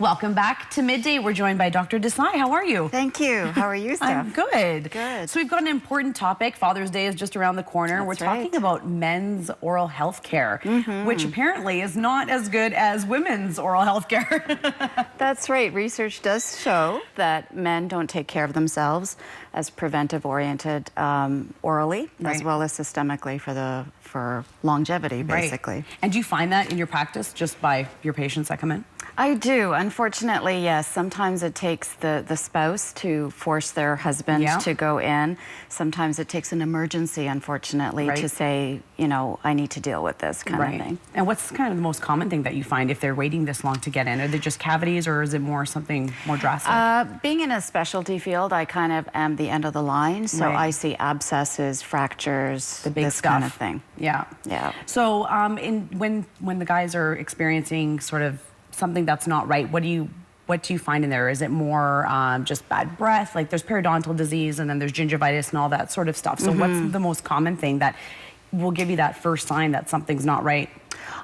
Welcome back to Midday. We're joined by Dr. Desai. How are you? Thank you. How are you, Steph? I'm good. Good. So we've got an important topic. Father's Day is just around the corner. That's We're talking right. about men's oral health care, which apparently is not as good as women's oral health care. That's right. Research does show that men don't take care of themselves as preventive-oriented orally, as well as systemically for longevity, basically. Right. And do you find that in your practice just by your patients that come in? I do. Unfortunately, yes. Sometimes it takes the spouse to force their husband to go in. Sometimes it takes an emergency, unfortunately, to say, you know, I need to deal with this kind of thing. And what's kind of the most common thing that you find if they're waiting this long to get in? Are they just cavities, or is it more something more drastic? Being in a specialty field, I kind of am the end of the line. So I see abscesses, fractures, the big this stuff. kind of thing. Yeah. Yeah. So when the guys are experiencing sort of something that's not right, what do you find in there? Is it more just bad breath? Like there's periodontal disease, and then there's gingivitis and all that sort of stuff. So what's the most common thing that will give you that first sign that something's not right?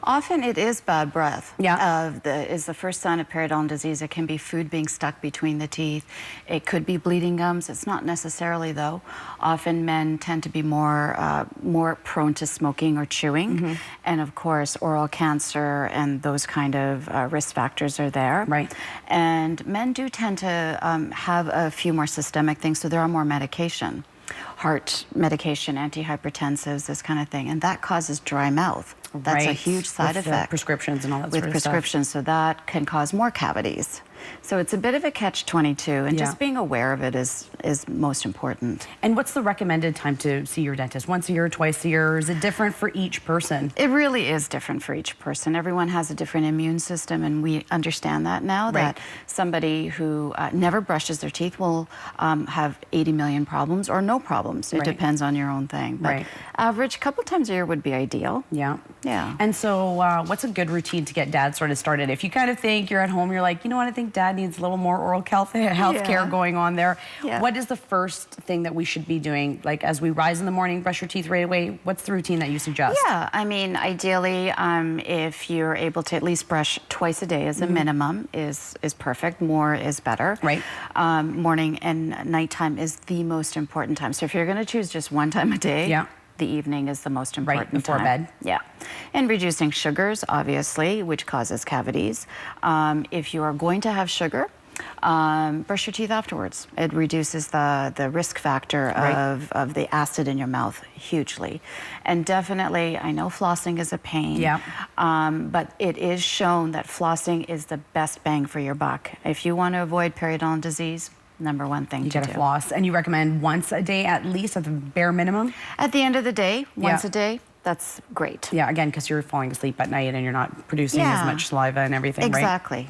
Often it is bad breath. Yeah. Is the first sign of periodontal disease. It can be food being stuck between the teeth. It could be bleeding gums. It's not necessarily, though. Often men tend to be more prone to smoking or chewing. And of course, oral cancer and those kind of risk factors are there. Right. And men do tend to have a few more systemic things, so there are more medication. Heart medication, antihypertensives, this kind of thing. And that causes dry mouth. That's a huge side effect. Prescriptions and all that sort of stuff. With prescriptions, so that can cause more cavities. So it's a bit of a catch-22, and just being aware of it is most important. And what's the recommended time to see your dentist? Once a year, twice a year? Is it different for each person? It really is different for each person. Everyone has a different immune system, and we understand that now, that somebody who never brushes their teeth will have 80 million problems or no problems. It depends on your own thing. But average, couple times a year would be ideal. Yeah. Yeah. And so what's a good routine to get dad sort of started? If you kind of think you're at home, you're like, you know what, I think dad needs a little more oral health care going on there. What is the first thing that we should be doing? Like as we rise in the morning, brush your teeth right away, what's the routine that you suggest? Yeah, I mean, ideally, if you're able to at least brush twice a day as a minimum is perfect. More is better. Right. Morning and nighttime is the most important time. So if you're going to choose just one time a day, the evening is the most important Right before bed. Yeah. And reducing sugars, obviously, which causes cavities. If you are going to have sugar, brush your teeth afterwards. It reduces the risk factor of the acid in your mouth hugely. And definitely, I know flossing is a pain, but it is shown that flossing is the best bang for your buck. If you want to avoid periodontal disease, number one thing to do. You gotta floss. And you recommend once a day at least, at the bare minimum? At the end of the day, once a day, that's great. Yeah, again, because you're falling asleep at night and you're not producing as much saliva and everything, Exactly.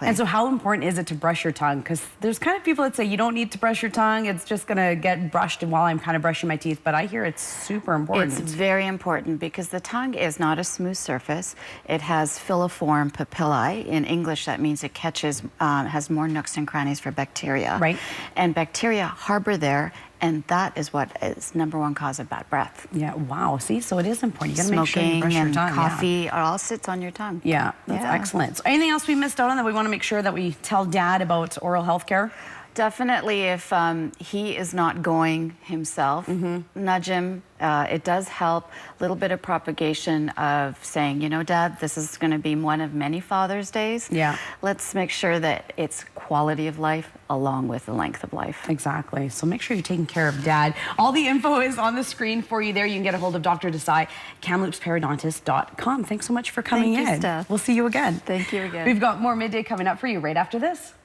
And so how important is it to brush your tongue? Because there's kind of people that say you don't need to brush your tongue, it's just gonna get brushed while I'm kind of brushing my teeth, but I hear it's super important. It's very important because the tongue is not a smooth surface. It has filiform papillae. In English, that means it catches, has more nooks and crannies for bacteria. Right. And bacteria harbor there, and that is what is #1 cause of bad breath. Yeah, wow, see, so it is important. You gotta make sure you brush your tongue. Smoking and coffee, it all sits on your tongue. Yeah, that's excellent. So anything else we missed out on that we wanna make sure that we tell dad about oral health care? Definitely, if he is not going himself, nudge him. It does help. A little bit of propagation of saying, you know, Dad, this is going to be one of many Father's Days. Yeah. Let's make sure that it's quality of life along with the length of life. Exactly. So make sure you're taking care of Dad. All the info is on the screen for you there. You can get a hold of Dr. Desai, kamloopsperiodontists.com. Thanks so much for coming in. Thank you, Steph. We'll see you again. Thank you again. We've got more Midday coming up for you right after this.